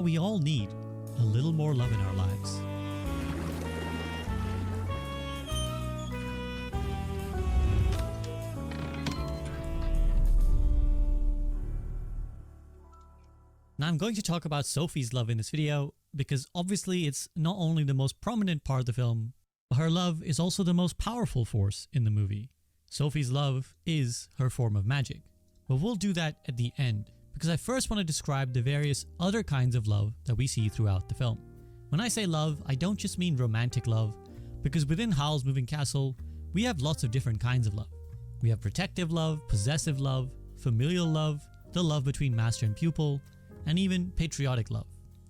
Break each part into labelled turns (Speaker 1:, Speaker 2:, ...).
Speaker 1: We all need a little more love in our lives. Now I'm going to talk about Sophie's love in this video because obviously it's not only the most prominent part of the film, but her love is also the most powerful force in the movie. Sophie's love is her form of magic. But we'll do that at the end, because I first want to describe the various other kinds of love that we see throughout the film. When I say love, I don't just mean romantic love, because within Howl's Moving Castle, we have lots of different kinds of love. We have protective love, possessive love, familial love, the love between master and pupil, and even patriotic love.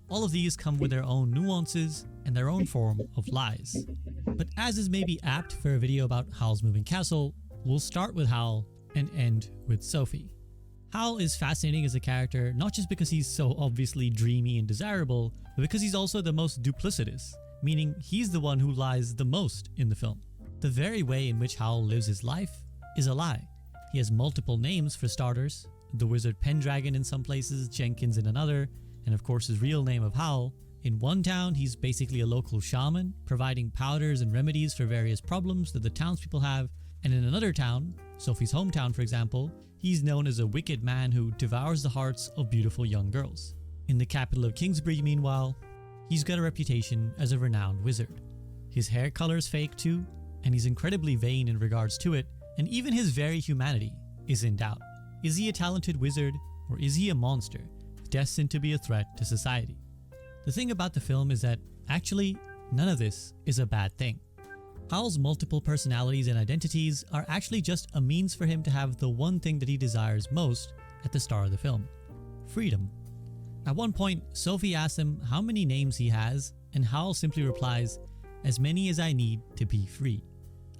Speaker 1: All of these come with their own nuances and their own form of lies. But as is maybe apt for a video about Howl's Moving Castle, we'll start with Howl and end with Sophie. Howl is fascinating as a character, not just because he's so obviously dreamy and desirable, but because he's also the most duplicitous, meaning he's the one who lies the most in the film. The very way in which Howl lives his life is a lie. He has multiple names for starters, the wizard Pendragon in some places, Jenkins in another, and of course his real name of Howl. In one town, he's basically a local shaman, providing powders and remedies for various problems that the townspeople have, and in another town, Sophie's hometown for example, he's known as a wicked man who devours the hearts of beautiful young girls. In the capital of Kingsbridge meanwhile, he's got a reputation as a renowned wizard. His hair color is fake too, and he's incredibly vain in regards to it, and even his very humanity is in doubt. Is he a talented wizard, or is he a monster, destined to be a threat to society? The thing about the film is that, actually, none of this is a bad thing. Howl's multiple personalities and identities are actually just a means for him to have the one thing that he desires most at the start of the film: freedom. At one point, Sophie asks him how many names he has, and Howl simply replies, "As many as I need to be free."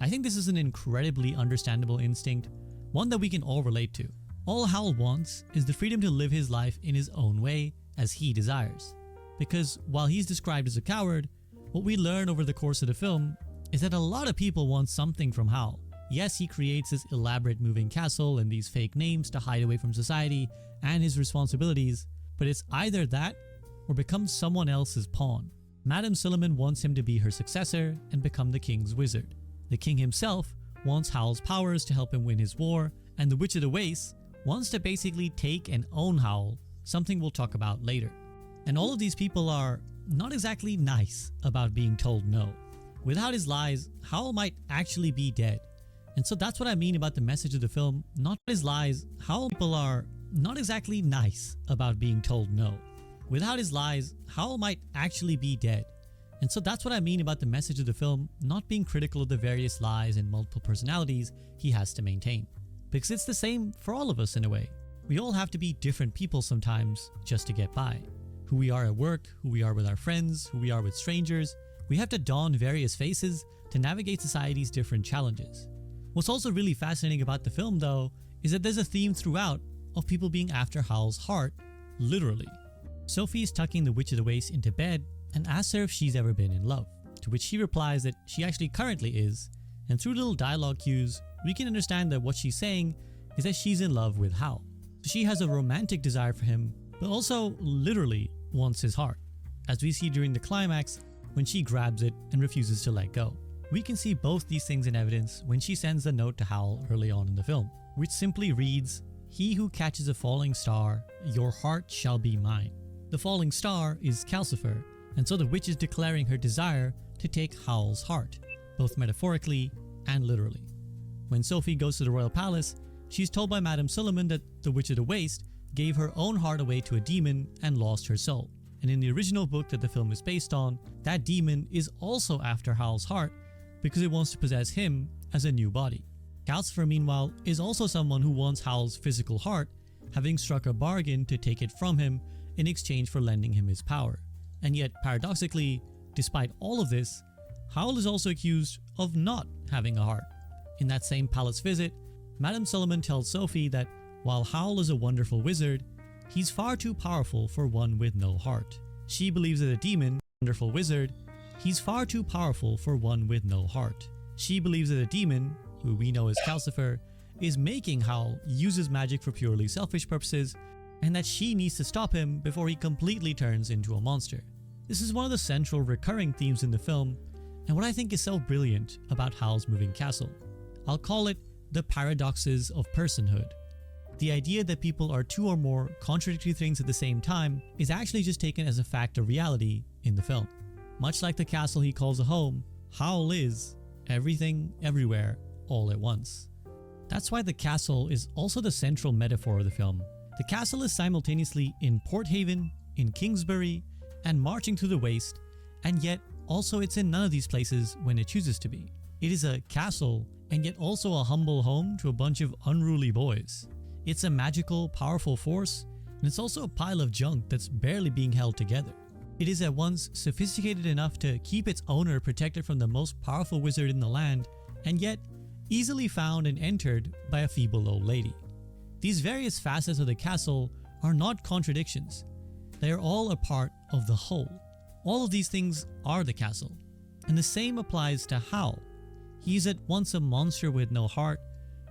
Speaker 1: I think this is an incredibly understandable instinct, one that we can all relate to. All Howl wants is the freedom to live his life in his own way as he desires. Because while he's described as a coward, what we learn over the course of the film is that a lot of people want something from Howl. Yes, he creates this elaborate moving castle and these fake names to hide away from society and his responsibilities, but it's either that or become someone else's pawn. Madame Suleiman wants him to be her successor and become the king's wizard. The king himself wants Howl's powers to help him win his war, and the Witch of the Waste wants to basically take and own Howl, something we'll talk about later. And all of these people are not exactly nice about being told no. Without his lies, Howl might actually be dead. And so that's what I mean about the message of the film. Not his lies, Howl people are not exactly nice about being told no. Without his lies, Howl might actually be dead. And so that's what I mean about the message of the film not being critical of the various lies and multiple personalities he has to maintain. Because it's the same for all of us in a way. We all have to be different people sometimes just to get by. Who we are at work, who we are with our friends, who we are with strangers. We have to don various faces to navigate society's different challenges. What's also really fascinating about the film though is that there's a theme throughout of people being after Howl's heart, literally. Sophie's tucking the Witch of the Waste into bed and asks her if she's ever been in love, to which she replies that she actually currently is, and through little dialogue cues, we can understand that what she's saying is that she's in love with Howl. So she has a romantic desire for him, but also literally wants his heart, as we see during the climax when she grabs it and refuses to let go. We can see both these things in evidence when she sends the note to Howl early on in the film, which simply reads, "He who catches a falling star, your heart shall be mine." The falling star is Calcifer, and so the witch is declaring her desire to take Howl's heart, both metaphorically and literally. When Sophie goes to the royal palace, she's told by Madame Suleiman that the Witch of the Waste gave her own heart away to a demon and lost her soul. And in the original book that the film is based on, that demon is also after Howl's heart because it wants to possess him as a new body. Calcifer, meanwhile, is also someone who wants Howl's physical heart, having struck a bargain to take it from him in exchange for lending him his power. And yet, paradoxically, despite all of this, Howl is also accused of not having a heart. In that same palace visit, Madame Suleiman tells Sophie that while Howl is a wonderful wizard, he's far too powerful for one with no heart. She believes that a demon, wonderful wizard, he's far too powerful for one with no heart. She believes that a demon, who we know as Calcifer, is making Howl use his magic for purely selfish purposes, and that she needs to stop him before he completely turns into a monster. This is one of the central recurring themes in the film, and what I think is so brilliant about Howl's moving castle. I'll call it the paradoxes of personhood. The idea that people are two or more contradictory things at the same time is actually just taken as a fact of reality in the film. Much like the castle he calls a home, Howl is everything, everywhere, all at once. That's why the castle is also the central metaphor of the film. The castle is simultaneously in Port Haven, in Kingsbury, and marching through the waste, and yet also it's in none of these places when it chooses to be. It is a castle, and yet also a humble home to a bunch of unruly boys. It's a magical, powerful force, and it's also a pile of junk that's barely being held together. It is at once sophisticated enough to keep its owner protected from the most powerful wizard in the land, and yet easily found and entered by a feeble old lady. These various facets of the castle are not contradictions. They are all a part of the whole. All of these things are the castle. And the same applies to Howl. He is at once a monster with no heart,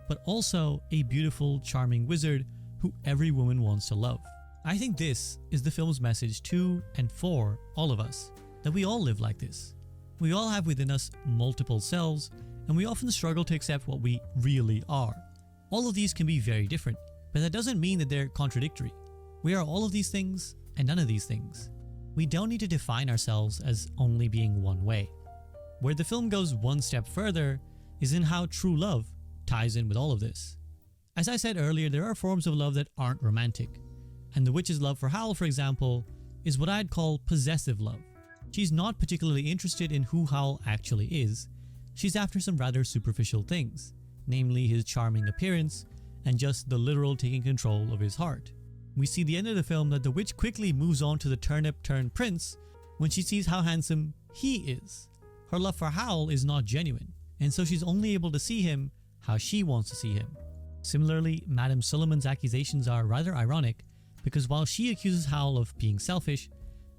Speaker 1: but also a beautiful, charming wizard who every woman wants to love. I think this is the film's message to and for all of us, that we all live like this. We all have within us multiple selves, and we often struggle to accept what we really are. All of these can be very different, but that doesn't mean that they're contradictory. We are all of these things and none of these things. We don't need to define ourselves as only being one way. Where the film goes one step further is in how true love ties in with all of this. As I said earlier, there are forms of love that aren't romantic, and the witch's love for Howl, for example, is what I'd call possessive love. She's not particularly interested in who Howl actually is. She's after some rather superficial things, namely his charming appearance and just the literal taking control of his heart. We see the end of the film that the witch quickly moves on to the turnip-turned-prince when she sees how handsome he is. Her love for Howl is not genuine, and so she's only able to see him how she wants to see him. Similarly, Madame Suliman's accusations are rather ironic because while she accuses Howl of being selfish,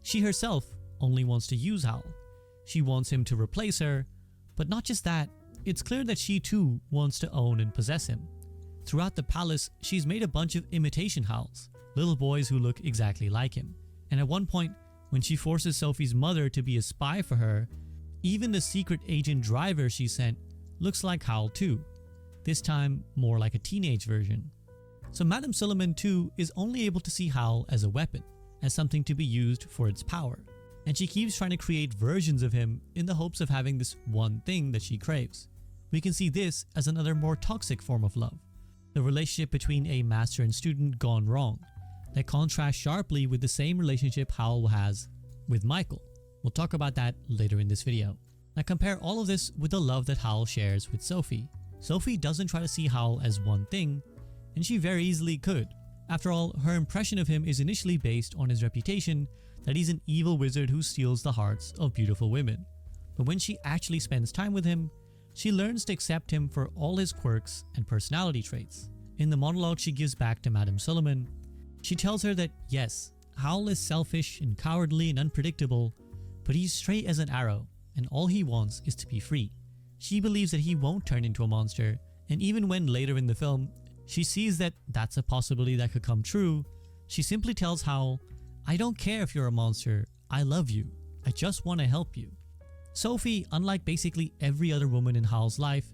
Speaker 1: she herself only wants to use Howl. She wants him to replace her, but not just that, it's clear that she too wants to own and possess him. Throughout the palace, she's made a bunch of imitation Howls, little boys who look exactly like him. And at one point, when she forces Sophie's mother to be a spy for her, even the secret agent driver she sent looks like Howl too, this time more like a teenage version. So Madame Suliman too is only able to see Howl as a weapon, as something to be used for its power, and she keeps trying to create versions of him in the hopes of having this one thing that she craves. We can see this as another more toxic form of love, the relationship between a master and student gone wrong, that contrasts sharply with the same relationship Howl has with Michael. We'll talk about that later in this video. Now compare all of this with the love that Howl shares with Sophie. Sophie doesn't try to see Howl as one thing, and she very easily could. After all, her impression of him is initially based on his reputation that he's an evil wizard who steals the hearts of beautiful women. But when she actually spends time with him, she learns to accept him for all his quirks and personality traits. In the monologue she gives back to Madame Suliman, she tells her that yes, Howl is selfish and cowardly and unpredictable, but he's straight as an arrow, and all he wants is to be free. She believes that he won't turn into a monster, and even when later in the film she sees that that's a possibility that could come true, she simply tells Howl, "I don't care if you're a monster, I love you, I just want to help you." Sophie, unlike basically every other woman in Howl's life,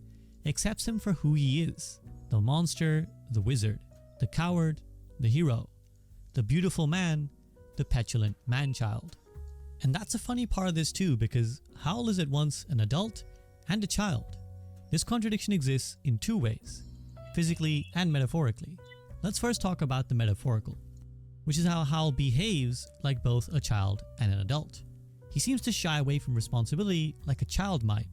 Speaker 1: accepts him for who he is: the monster, the wizard, the coward, the hero, the beautiful man, the petulant man-child. And that's a funny part of this too, because Howl is at once an adult and a child. This contradiction exists in two ways, physically and metaphorically. Let's first talk about the metaphorical, which is how Howl behaves like both a child and an adult. He seems to shy away from responsibility like a child might,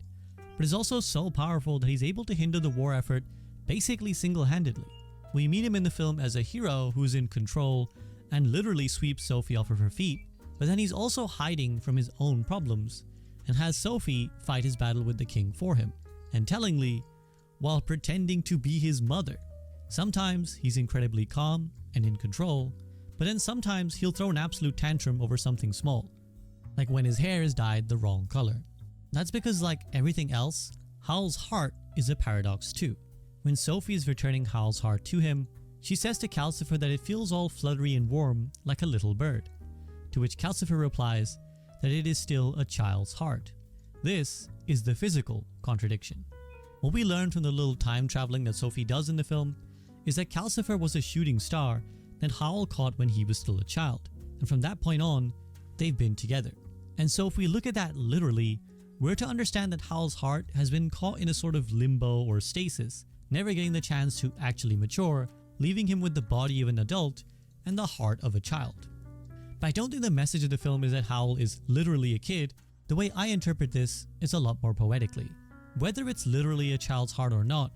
Speaker 1: but is also so powerful that he's able to hinder the war effort basically single-handedly. We meet him in the film as a hero who's in control and literally sweeps Sophie off of her feet, but then he's also hiding from his own problems and has Sophie fight his battle with the king for him, and tellingly, while pretending to be his mother. Sometimes he's incredibly calm and in control, but then sometimes he'll throw an absolute tantrum over something small, like when his hair is dyed the wrong color. That's because, like everything else, Howl's heart is a paradox too. When Sophie is returning Howl's heart to him, She says to Calcifer that it feels all fluttery and warm like a little bird, to which Calcifer replies that it is still a child's heart. This is the physical contradiction. What we learn from the little time traveling that Sophie does in the film is that Calcifer was a shooting star that Howl caught when he was still a child, and from that point on, they've been together. And so if we look at that literally, we're to understand that Howl's heart has been caught in a sort of limbo or stasis, never getting the chance to actually mature, leaving him with the body of an adult and the heart of a child. But I don't think the message of the film is that Howl is literally a kid. The way I interpret this is a lot more poetically. Whether it's literally a child's heart or not,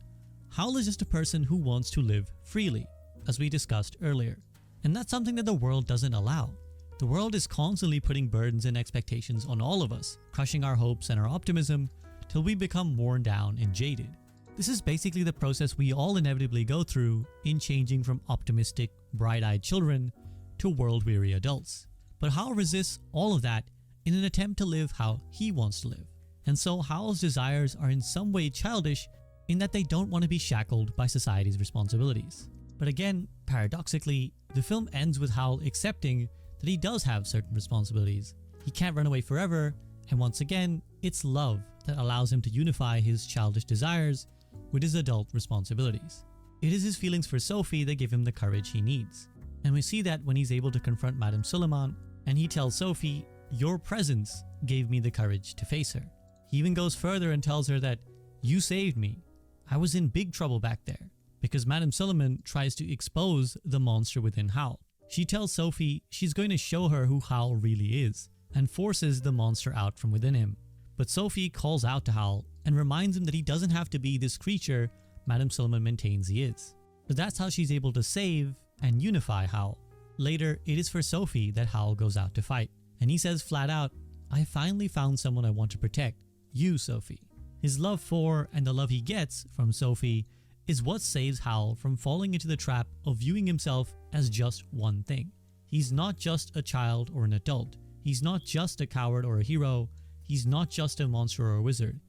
Speaker 1: Howl is just a person who wants to live freely, as we discussed earlier. And that's something that the world doesn't allow. The world is constantly putting burdens and expectations on all of us, crushing our hopes and our optimism till we become worn down and jaded. This is basically the process we all inevitably go through in changing from optimistic, bright-eyed children to world-weary adults. But Howl resists all of that in an attempt to live how he wants to live. And so Howl's desires are in some way childish in that they don't want to be shackled by society's responsibilities. But again, paradoxically, the film ends with Howl accepting that he does have certain responsibilities. He can't run away forever, and once again, it's love that allows him to unify his childish desires with his adult responsibilities. It is his feelings for Sophie that give him the courage he needs. And we see that when he's able to confront Madame Suleiman, and he tells Sophie, "Your presence gave me the courage to face her." He even goes further and tells her that, "You saved me. I was in big trouble back there," because Madame Suleiman tries to expose the monster within Howl. She tells Sophie she's going to show her who Howl really is, and forces the monster out from within him. But Sophie calls out to Howl and reminds him that he doesn't have to be this creature Madame Suleiman maintains he is. But that's how she's able to save and unify Howl. Later, it is for Sophie that Howl goes out to fight, and he says flat out, "I finally found someone I want to protect. You, Sophie." His love for and the love he gets from Sophie is what saves Howl from falling into the trap of viewing himself as just one thing. He's not just a child or an adult. He's not just a coward or a hero. He's not just a monster or a wizard.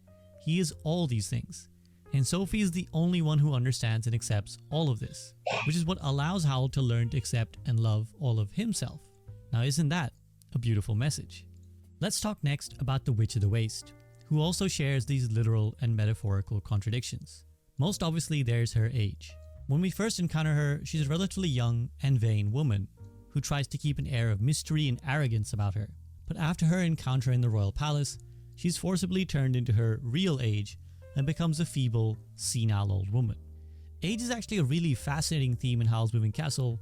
Speaker 1: He is all these things. And Sophie is the only one who understands and accepts all of this, which is what allows Howl to learn to accept and love all of himself. Now, isn't that a beautiful message? Let's talk next about the Witch of the Waste, who also shares these literal and metaphorical contradictions. Most obviously, there's her age. When we first encounter her, she's a relatively young and vain woman who tries to keep an air of mystery and arrogance about her. But after her encounter in the royal palace, she's forcibly turned into her real age and becomes a feeble, senile old woman. Age is actually a really fascinating theme in Howl's Moving Castle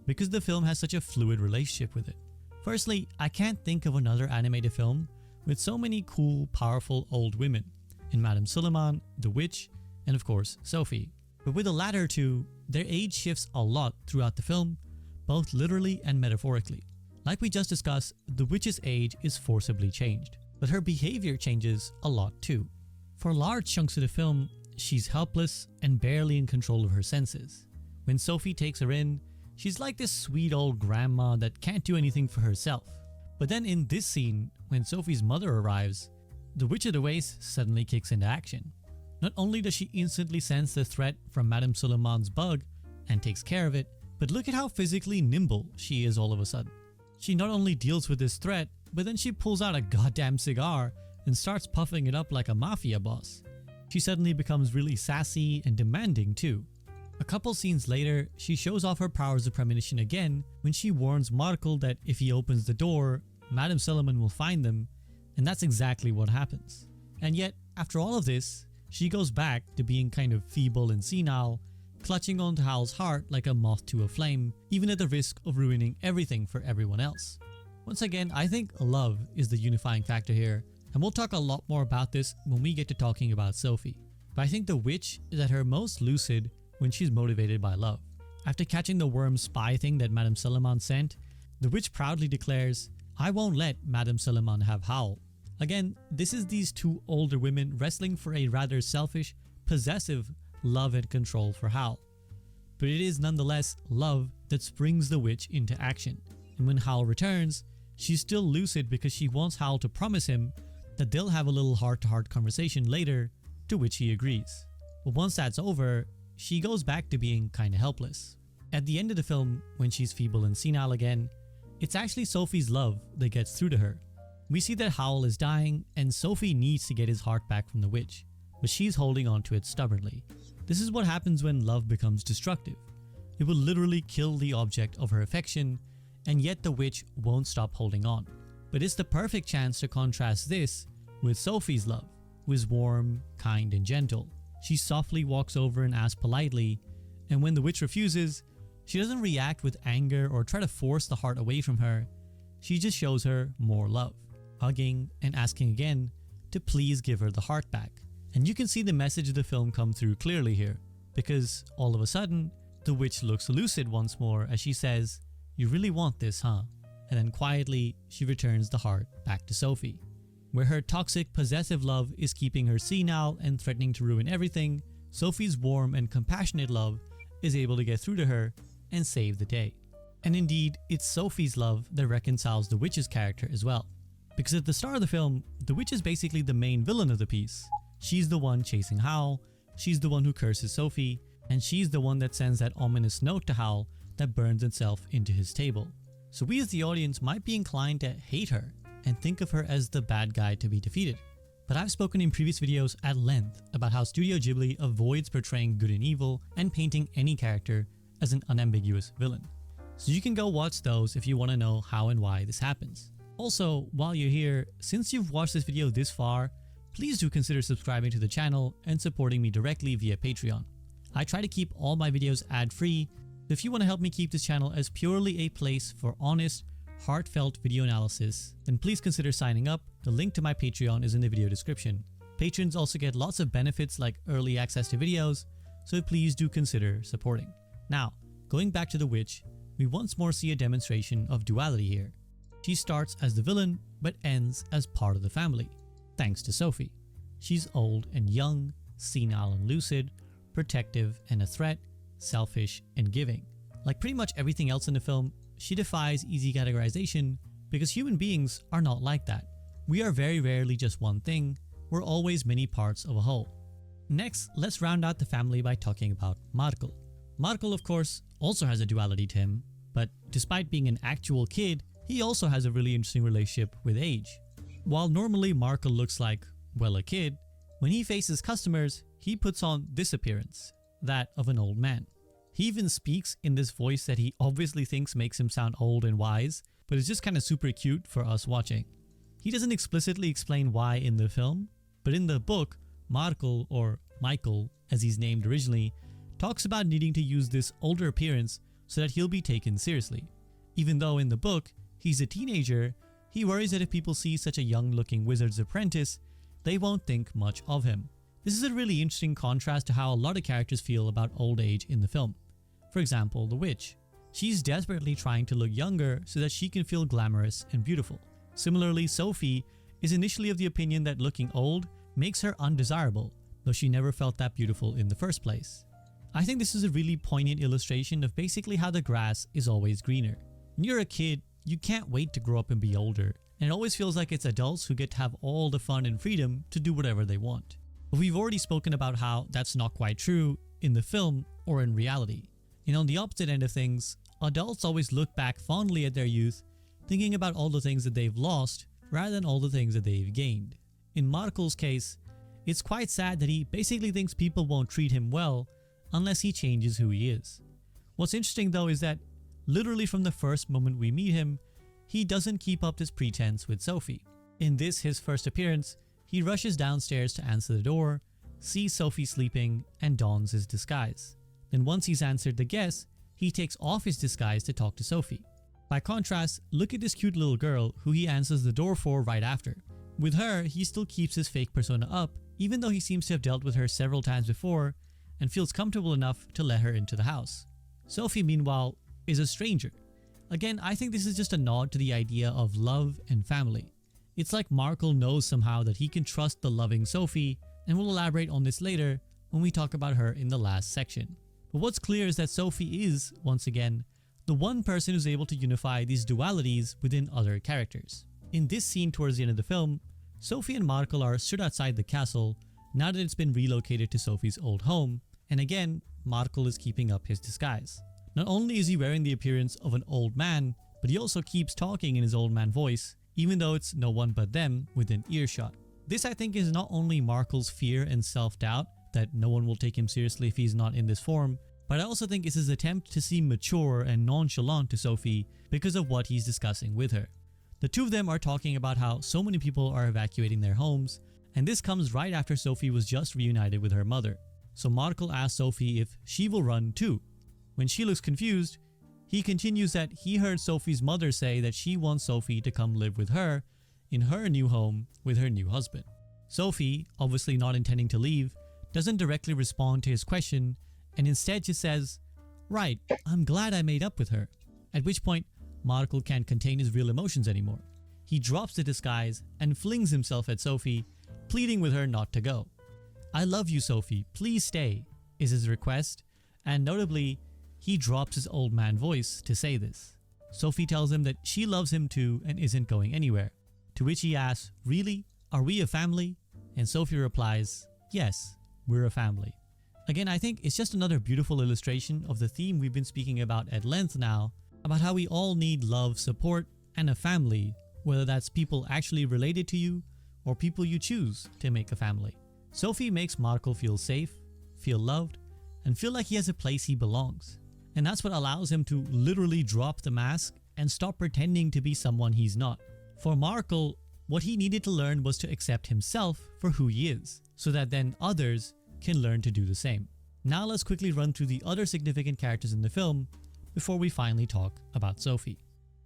Speaker 1: because the film has such a fluid relationship with it. Firstly, I can't think of another animated film with so many cool, powerful old women in Madame Suleiman, the Witch, and of course, Sophie. But with the latter two, their age shifts a lot throughout the film, both literally and metaphorically. Like we just discussed, the Witch's age is forcibly changed, but her behavior changes a lot too. For large chunks of the film, she's helpless and barely in control of her senses. When Sophie takes her in, she's like this sweet old grandma that can't do anything for herself. But then in this scene, when Sophie's mother arrives, the Witch of the Waste suddenly kicks into action. Not only does she instantly sense the threat from Madame Suleiman's bug and takes care of it, but look at how physically nimble she is all of a sudden. She not only deals with this threat, but then she pulls out a goddamn cigar and starts puffing it up like a mafia boss. She suddenly becomes really sassy and demanding too. A couple scenes later, she shows off her powers of premonition again when she warns Markle that if he opens the door, Madame Suleiman will find them, and that's exactly what happens. And yet, after all of this, she goes back to being kind of feeble and senile, clutching onto Howl's heart like a moth to a flame, even at the risk of ruining everything for everyone else. Once again, I think love is the unifying factor here, and we'll talk a lot more about this when we get to talking about Sophie. But I think the Witch is at her most lucid when she's motivated by love. After catching the worm spy thing that Madame Suleiman sent, the Witch proudly declares, "I won't let Madame Suleiman have Howl." Again, this is these two older women wrestling for a rather selfish, possessive love and control for Howl. But it is nonetheless love that springs the Witch into action. And when Howl returns, she's still lucid because she wants Howl to promise him that they'll have a little heart-to-heart conversation later, to which he agrees. But once that's over, she goes back to being kinda helpless. At the end of the film, when she's feeble and senile again, it's actually Sophie's love that gets through to her. We see that Howl is dying and Sophie needs to get his heart back from the witch, but she's holding on to it stubbornly. This is what happens when love becomes destructive. It will literally kill the object of her affection, and yet the witch won't stop holding on. But it's the perfect chance to contrast this with Sophie's love, who is warm, kind, and gentle. She softly walks over and asks politely, and when the witch refuses, she doesn't react with anger or try to force the heart away from her. She just shows her more love, hugging and asking again to please give her the heart back. And you can see the message of the film come through clearly here, because all of a sudden, the witch looks lucid once more as she says, "You really want this, huh?" And then quietly, she returns the heart back to Sophie. Where her toxic, possessive love is keeping her senile and threatening to ruin everything, Sophie's warm and compassionate love is able to get through to her and save the day. And indeed, it's Sophie's love that reconciles the witch's character as well. Because at the start of the film, the witch is basically the main villain of the piece. She's the one chasing Howl, she's the one who curses Sophie, and she's the one that sends that ominous note to Howl that burns itself into his table. So we as the audience might be inclined to hate her and think of her as the bad guy to be defeated. But I've spoken in previous videos at length about how Studio Ghibli avoids portraying good and evil and painting any character as an unambiguous villain. So you can go watch those if you want to know how and why this happens. Also, while you're here, since you've watched this video this far, please do consider subscribing to the channel and supporting me directly via Patreon. I try to keep all my videos ad-free, so if you want to help me keep this channel as purely a place for honest, heartfelt video analysis, then please consider signing up. The link to my Patreon is in the video description. Patrons also get lots of benefits like early access to videos, so please do consider supporting. Now, going back to the witch, we once more see a demonstration of duality here. She starts as the villain, but ends as part of the family, thanks to Sophie. She's old and young, senile and lucid, protective and a threat, selfish and giving. Like pretty much everything else in the film, she defies easy categorization because human beings are not like that. We are very rarely just one thing, we're always many parts of a whole. Next, let's round out the family by talking about Markel. Markel, of course, also has a duality to him, but despite being an actual kid, he also has a really interesting relationship with age. While normally Markel looks like, well, a kid, when he faces customers, he puts on this appearance, that of an old man. He even speaks in this voice that he obviously thinks makes him sound old and wise, but it's just kind of super cute for us watching. He doesn't explicitly explain why in the film, but in the book, Markel, or Michael as he's named originally, talks about needing to use this older appearance so that he'll be taken seriously. Even though in the book, he's a teenager, he worries that if people see such a young-looking wizard's apprentice, they won't think much of him. This is a really interesting contrast to how a lot of characters feel about old age in the film. For example, the witch. She's desperately trying to look younger so that she can feel glamorous and beautiful. Similarly, Sophie is initially of the opinion that looking old makes her undesirable, though she never felt that beautiful in the first place. I think this is a really poignant illustration of basically how the grass is always greener. When you're a kid, you can't wait to grow up and be older, and it always feels like it's adults who get to have all the fun and freedom to do whatever they want. But we've already spoken about how that's not quite true in the film or in reality. And on the opposite end of things, adults always look back fondly at their youth, thinking about all the things that they've lost rather than all the things that they've gained. In Markel's case, it's quite sad that he basically thinks people won't treat him well unless he changes who he is. What's interesting though is that literally from the first moment we meet him, he doesn't keep up this pretense with Sophie. In this, his first appearance, he rushes downstairs to answer the door, sees Sophie sleeping, and dons his disguise. Then once he's answered the guest, he takes off his disguise to talk to Sophie. By contrast, look at this cute little girl who he answers the door for right after. With her, he still keeps his fake persona up, even though he seems to have dealt with her several times before and feels comfortable enough to let her into the house. Sophie, meanwhile, is a stranger. Again, I think this is just a nod to the idea of love and family. It's like Markel knows somehow that he can trust the loving Sophie, and we'll elaborate on this later when we talk about her in the last section. But what's clear is that Sophie is, once again, the one person who's able to unify these dualities within other characters. In this scene towards the end of the film, Sophie and Markel are stood outside the castle now that it's been relocated to Sophie's old home, and again, Markel is keeping up his disguise. Not only is he wearing the appearance of an old man, but he also keeps talking in his old man voice, even though it's no one but them within earshot. This, I think, is not only Markle's fear and self-doubt that no one will take him seriously if he's not in this form, but I also think it's his attempt to seem mature and nonchalant to Sophie because of what he's discussing with her. The two of them are talking about how so many people are evacuating their homes, and this comes right after Sophie was just reunited with her mother. So Markle asks Sophie if she will run too. When she looks confused, he continues that he heard Sophie's mother say that she wants Sophie to come live with her in her new home with her new husband. Sophie, obviously not intending to leave, doesn't directly respond to his question and instead just says, "Right, I'm glad I made up with her." At which point, Markle can't contain his real emotions anymore. He drops the disguise and flings himself at Sophie, pleading with her not to go. "I love you, Sophie, please stay," is his request, and notably, he drops his old man voice to say this. Sophie tells him that she loves him too and isn't going anywhere, to which he asks, "Really? Are we a family?" And Sophie replies, "Yes, we're a family." Again, I think it's just another beautiful illustration of the theme we've been speaking about at length now, about how we all need love, support, and a family, whether that's people actually related to you or people you choose to make a family. Sophie makes Markle feel safe, feel loved, and feel like he has a place he belongs. And that's what allows him to literally drop the mask and stop pretending to be someone he's not. For Markle, what he needed to learn was to accept himself for who he is, so that then others can learn to do the same. Now let's quickly run through the other significant characters in the film before we finally talk about Sophie.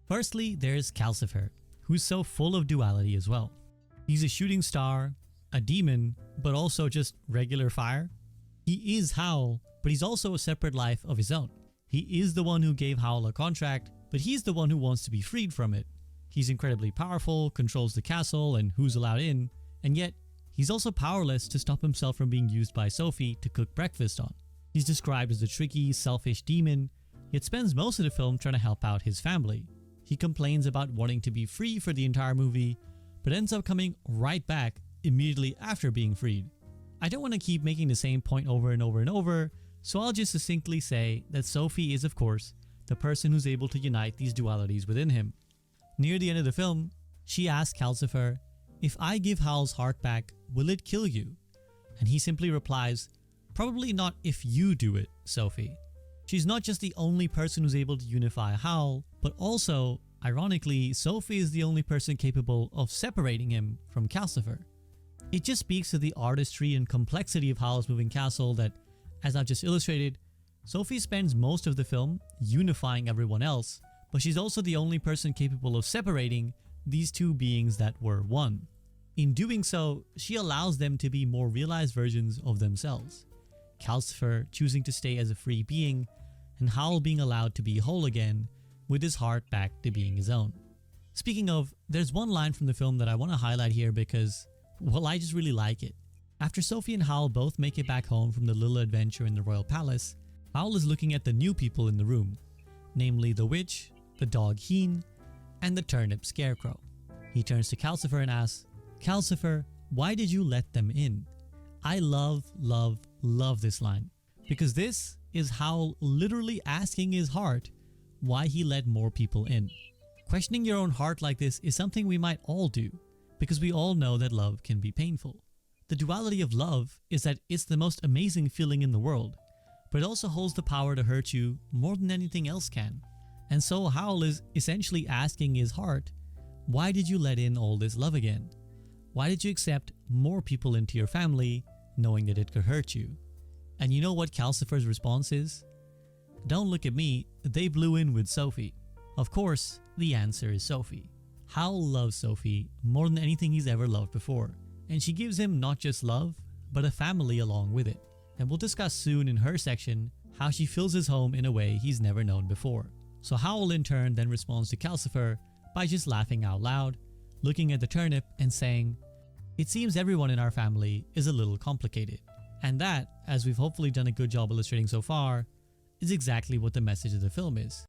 Speaker 1: Firstly, there's Calcifer, who's so full of duality as well. He's a shooting star, a demon, but also just regular fire. He is Howl, but he's also a separate life of his own. He is the one who gave Howl a contract, but he's the one who wants to be freed from it. He's incredibly powerful, controls the castle and who's allowed in, and yet he's also powerless to stop himself from being used by Sophie to cook breakfast on. He's described as a tricky, selfish demon, yet spends most of the film trying to help out his family. He complains about wanting to be free for the entire movie, but ends up coming right back immediately after being freed. I don't want to keep making the same point over and over and over, so I'll just succinctly say that Sophie is, of course, the person who's able to unite these dualities within him. Near the end of the film, she asks Calcifer, "If I give Howl's heart back, will it kill you?" And he simply replies, "Probably not if you do it, Sophie." She's not just the only person who's able to unify Howl, but also, ironically, Sophie is the only person capable of separating him from Calcifer. It just speaks to the artistry and complexity of Howl's moving castle that, as I've just illustrated, Sophie spends most of the film unifying everyone else, but she's also the only person capable of separating these two beings that were one. In doing so, she allows them to be more realized versions of themselves. Calcifer choosing to stay as a free being, and Howl being allowed to be whole again, with his heart back to being his own. Speaking of, there's one line from the film that I want to highlight here because, well, I just really like it. After Sophie and Howl both make it back home from the little adventure in the royal palace, Howl is looking at the new people in the room, namely the witch, the dog Heen, and the turnip scarecrow. He turns to Calcifer and asks, "Calcifer, why did you let them in?" I love this line, because this is Howl literally asking his heart why he let more people in. Questioning your own heart like this is something we might all do, because we all know that love can be painful. The duality of love is that it's the most amazing feeling in the world, but it also holds the power to hurt you more than anything else can. And so Howl is essentially asking his heart, why did you let in all this love again? Why did you accept more people into your family knowing that it could hurt you? And you know what Calcifer's response is? Don't look at me, they blew in with Sophie. Of course, the answer is Sophie. Howl loves Sophie more than anything he's ever loved before, and she gives him not just love, but a family along with it. And we'll discuss soon in her section how she fills his home in a way he's never known before. So Howl in turn then responds to Calcifer by just laughing out loud, looking at the turnip and saying, "It seems everyone in our family is a little complicated." And that, as we've hopefully done a good job illustrating so far, is exactly what the message of the film is.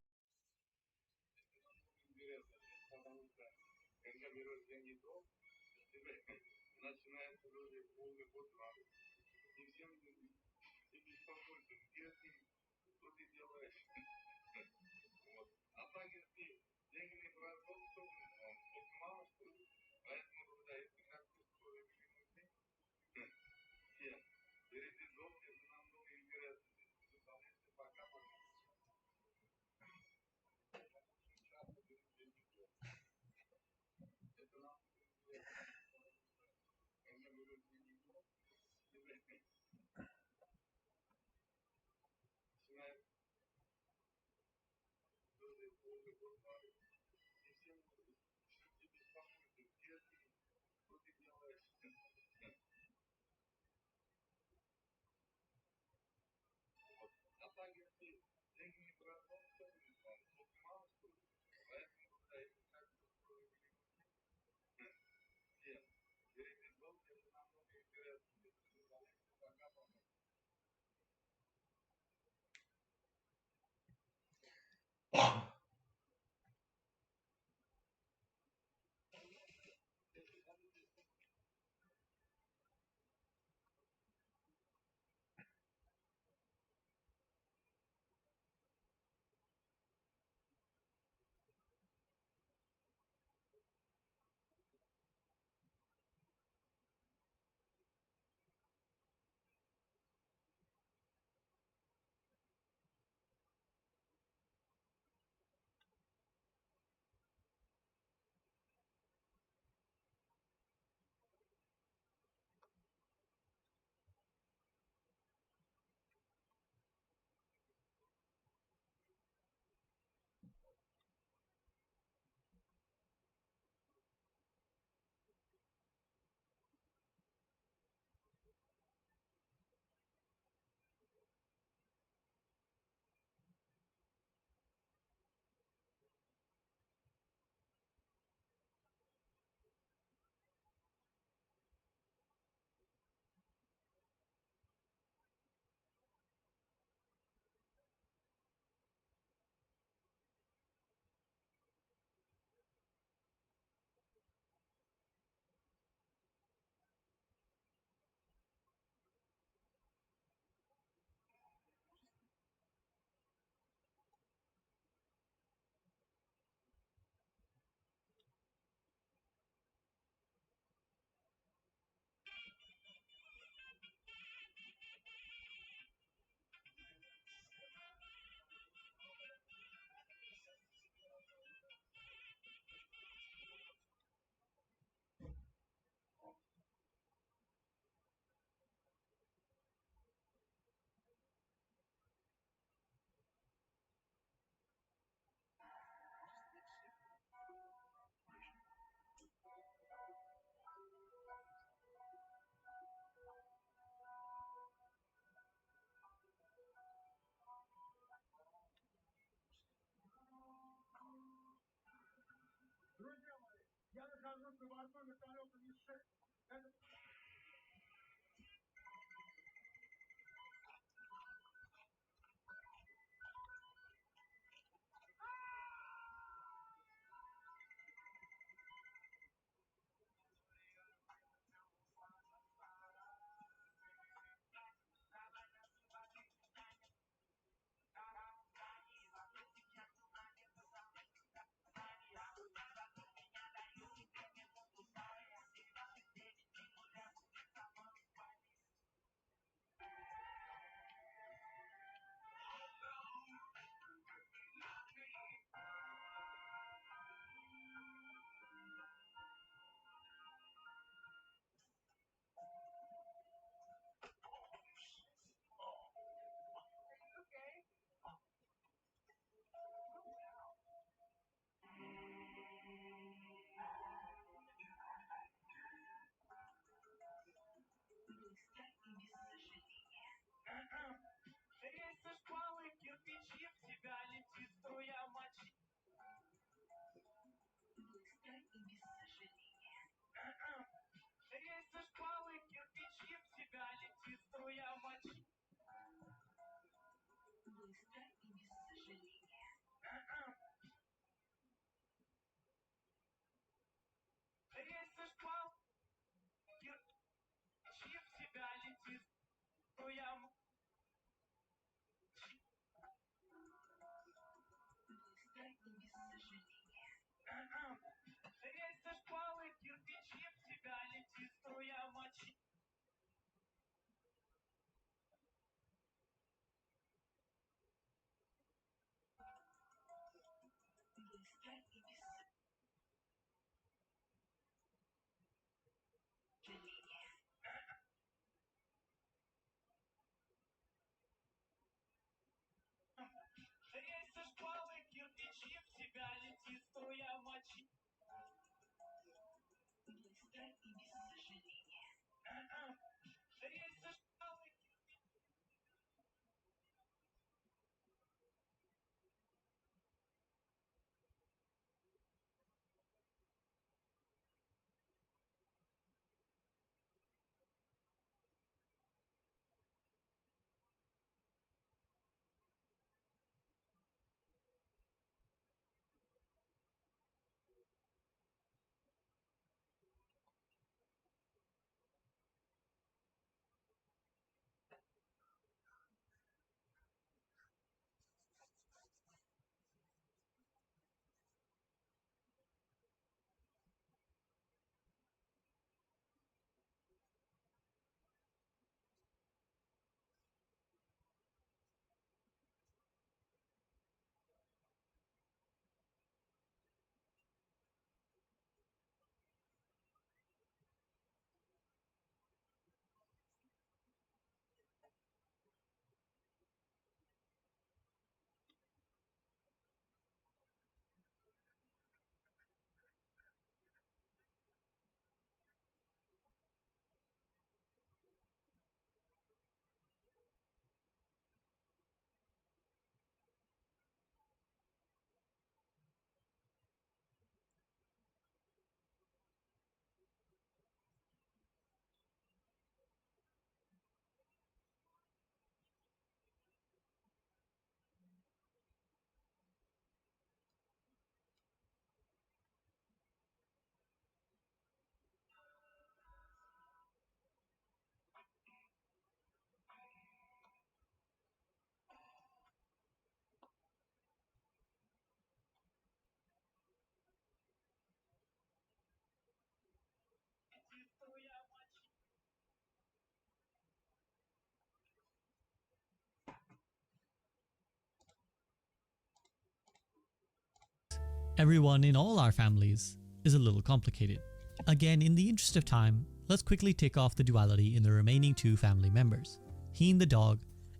Speaker 1: Everyone in all our families is a little complicated. Again, in the interest of time, let's quickly tick off the duality in the remaining two family members. Heen the dog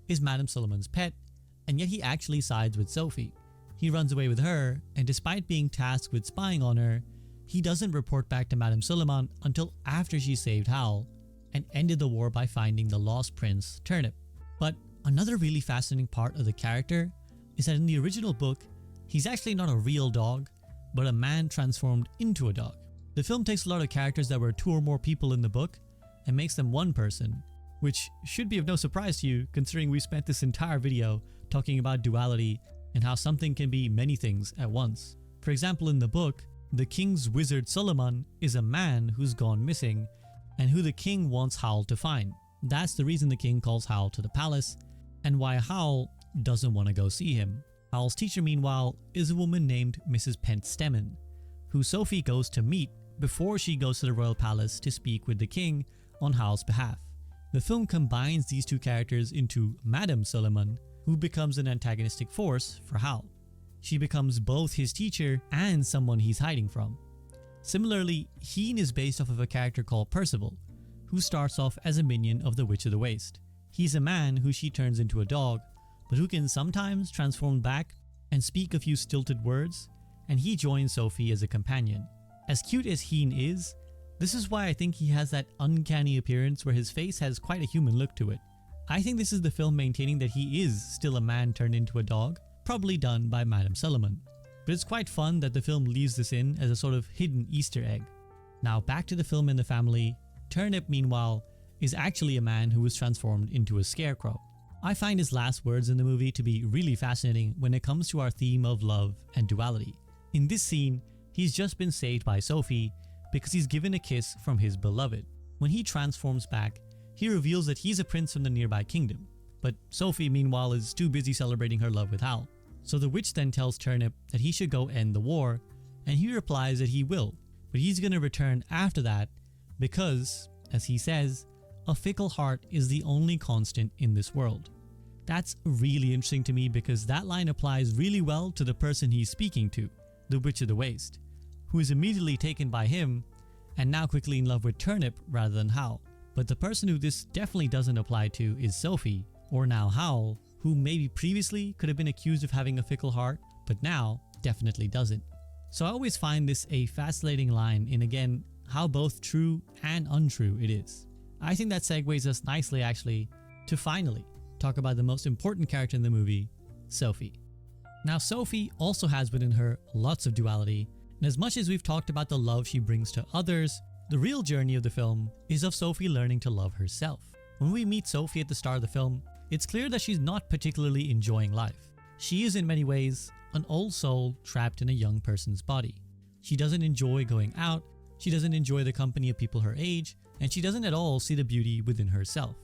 Speaker 1: is Madame Suleiman's pet, and yet he actually sides with Sophie. He runs away with her, and despite being tasked with spying on her, he doesn't report back to Madame Suleiman until after she saved Howl and ended the war by finding the lost prince, Turnip. But another really fascinating part of the character is that in the original book, he's actually not a real dog, but a man transformed into a dog. The film takes a lot of characters that were two or more people in the book and makes them one person, which should be of no surprise to you considering we spent this entire video talking about duality and how something can be many things at once. For example, in the book, the king's wizard Suleiman is a man who's gone missing and who the king wants Howl to find. That's the reason the king calls Howl to the palace and why Howl doesn't want to go see him. Howl's teacher, meanwhile, is a woman named Mrs. Pentstemon, who Sophie goes to meet before she goes to the royal palace to speak with the king on Howl's behalf. The film combines these two characters into Madame Suleiman, who becomes an antagonistic force for Howl. She becomes both his teacher and someone he's hiding from. Similarly, Heen is based off of a character called Percival, who starts off as a minion of the Witch of the Waste. He's a man who she turns into a dog, but who can sometimes transform back and speak a few stilted words, and he joins Sophie as a companion. As cute as Heen is, this is why I think he has that uncanny appearance where his face has quite a human look to it. I think this is the film maintaining that he is still a man turned into a dog, probably done by Madame Suleiman. But it's quite fun that the film leaves this in as a sort of hidden Easter egg. Now back to the film and the family. Turnip, meanwhile, is actually a man who was transformed into a scarecrow. I find his last words in the movie to be really fascinating when it comes to our theme of love and duality. In this scene, he's just been saved by Sophie because he's given a kiss from his beloved. When he transforms back, he reveals that he's a prince from the nearby kingdom. But Sophie, meanwhile, is too busy celebrating her love with Howl. So the witch then tells Turnip that he should go end the war, and he replies that he will, but he's going to return after that because, as he says, a fickle heart is the only constant in this world. That's really interesting to me because that line applies really well to the person he's speaking to, the Witch of the Waste, who is immediately taken by him and now quickly in love with Turnip rather than Howl. But the person who this definitely doesn't apply to is Sophie, or now Howl, who maybe previously could have been accused of having a fickle heart, but now definitely doesn't. So I always find this a fascinating line in, again, how both true and untrue it is. I think that segues us nicely actually to finally talk about the most important character in the movie, Sophie. Now Sophie also has within her lots of duality, and as much as we've talked about the love she brings to others, the real journey of the film is of Sophie learning to love herself. When we meet Sophie at the start of the film, it's clear that she's not particularly enjoying life. She is in many ways an old soul trapped in a young person's body. She doesn't enjoy going out, she doesn't enjoy the company of people her age, and she doesn't at all see the beauty within herself.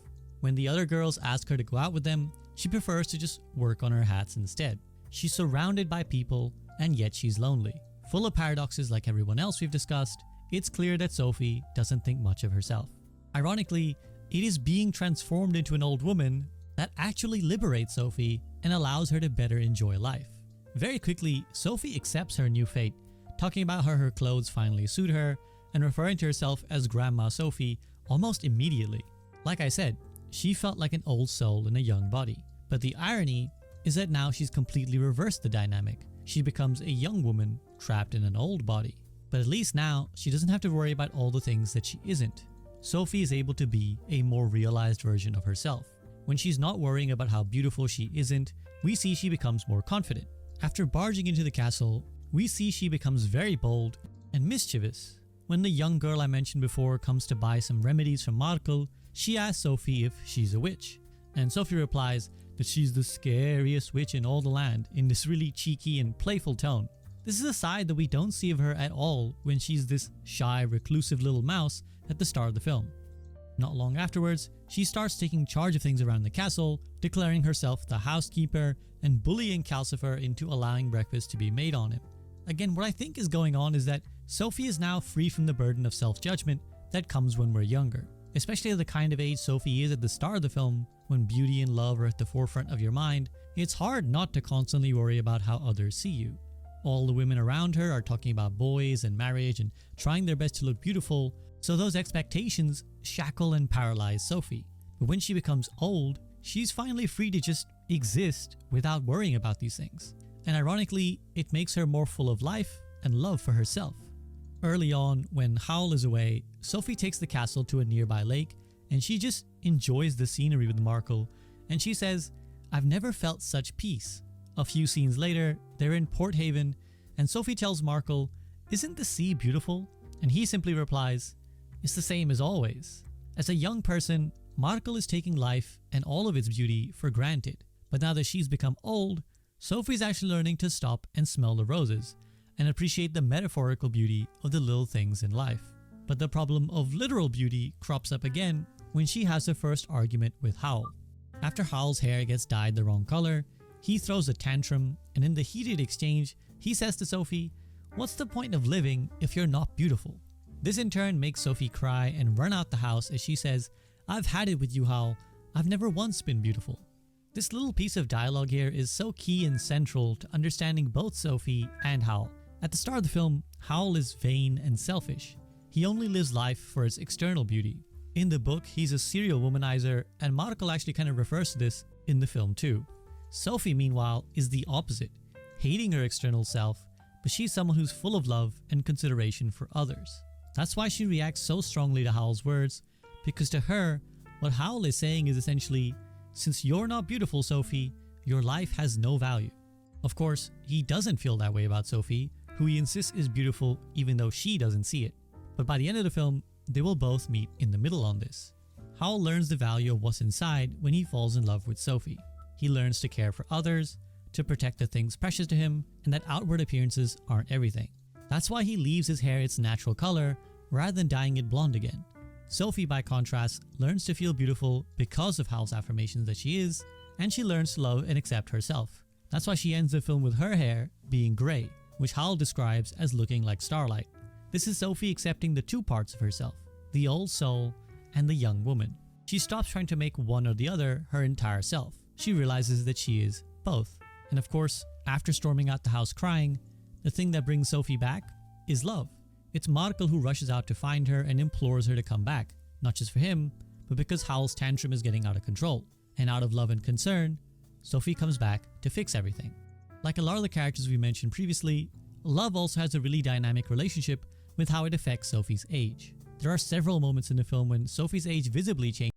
Speaker 1: When the other girls ask her to go out with them, she prefers to just work on her hats instead. She's surrounded by people, and yet she's lonely. Full of paradoxes like everyone else we've discussed, it's clear that Sophie doesn't think much of herself. Ironically, it is being transformed into an old woman that actually liberates Sophie and allows her to better enjoy life. Very quickly, Sophie accepts her new fate, talking about how her clothes finally suit her and referring to herself as Grandma Sophie almost immediately. Like I said, she felt like an old soul in a young body. But the irony is that now she's completely reversed the dynamic. She becomes a young woman trapped in an old body. But at least now, she doesn't have to worry about all the things that she isn't. Sophie is able to be a more realized version of herself. When she's not worrying about how beautiful she isn't, we see she becomes more confident. After barging into the castle, we see she becomes very bold and mischievous. When the young girl I mentioned before comes to buy some remedies from Markel, she asks Sophie if she's a witch. And Sophie replies that she's the scariest witch in all the land in this really cheeky and playful tone. This is a side that we don't see of her at all when she's this shy, reclusive little mouse at the start of the film. Not long afterwards, she starts taking charge of things around the castle, declaring herself the housekeeper and bullying Calcifer into allowing breakfast to be made on him. Again, what I think is going on is that Sophie is now free from the burden of self-judgment that comes when we're younger. Especially at the kind of age Sophie is at the start of the film, when beauty and love are at the forefront of your mind, it's hard not to constantly worry about how others see you. All the women around her are talking about boys and marriage and trying their best to look beautiful, so those expectations shackle and paralyze Sophie. But when she becomes old, she's finally free to just exist without worrying about these things. And ironically, it makes her more full of life and love for herself. Early on, when Howl is away, Sophie takes the castle to a nearby lake and she just enjoys the scenery with Markle, and she says, "I've never felt such peace." A few scenes later, they're in Port Haven and Sophie tells Markle, "Isn't the sea beautiful?" And he simply replies, "It's the same as always." As a young person, Markle is taking life and all of its beauty for granted. But now that she's become old, Sophie's actually learning to stop and smell the roses and appreciate the metaphorical beauty of the little things in life. But the problem of literal beauty crops up again when she has her first argument with Howl. After Howl's hair gets dyed the wrong color, he throws a tantrum, and in the heated exchange, he says to Sophie, "What's the point of living if you're not beautiful?" This in turn makes Sophie cry and run out the house as she says, "I've had it with you, Howl. I've never once been beautiful." This little piece of dialogue here is so key and central to understanding both Sophie and Howl. At the start of the film, Howl is vain and selfish. He only lives life for its external beauty. In the book, he's a serial womanizer, and Markle actually kind of refers to this in the film too. Sophie, meanwhile, is the opposite, hating her external self, but she's someone who's full of love and consideration for others. That's why she reacts so strongly to Howl's words, because to her, what Howl is saying is essentially, "Since you're not beautiful, Sophie, your life has no value." Of course, he doesn't feel that way about Sophie, who he insists is beautiful even though she doesn't see it. But by the end of the film, they will both meet in the middle on this. Howl learns the value of what's inside when he falls in love with Sophie. He learns to care for others, to protect the things precious to him, and that outward appearances aren't everything. That's why he leaves his hair its natural color rather than dyeing it blonde again. Sophie, by contrast, learns to feel beautiful because of Howl's affirmations that she is, and she learns to love and accept herself. That's why she ends the film with her hair being grey, which Howl describes as looking like starlight. This is Sophie accepting the two parts of herself, the old soul and the young woman. She stops trying to make one or the other her entire self. She realizes that she is both. And of course, after storming out the house crying, the thing that brings Sophie back is love. It's Markle who rushes out to find her and implores her to come back, not just for him, but because Howl's tantrum is getting out of control. And out of love and concern, Sophie comes back to fix everything. Like a lot of the characters we mentioned previously, love also has a really dynamic relationship with how it affects Sophie's age. There are several moments in the film when Sophie's age visibly changes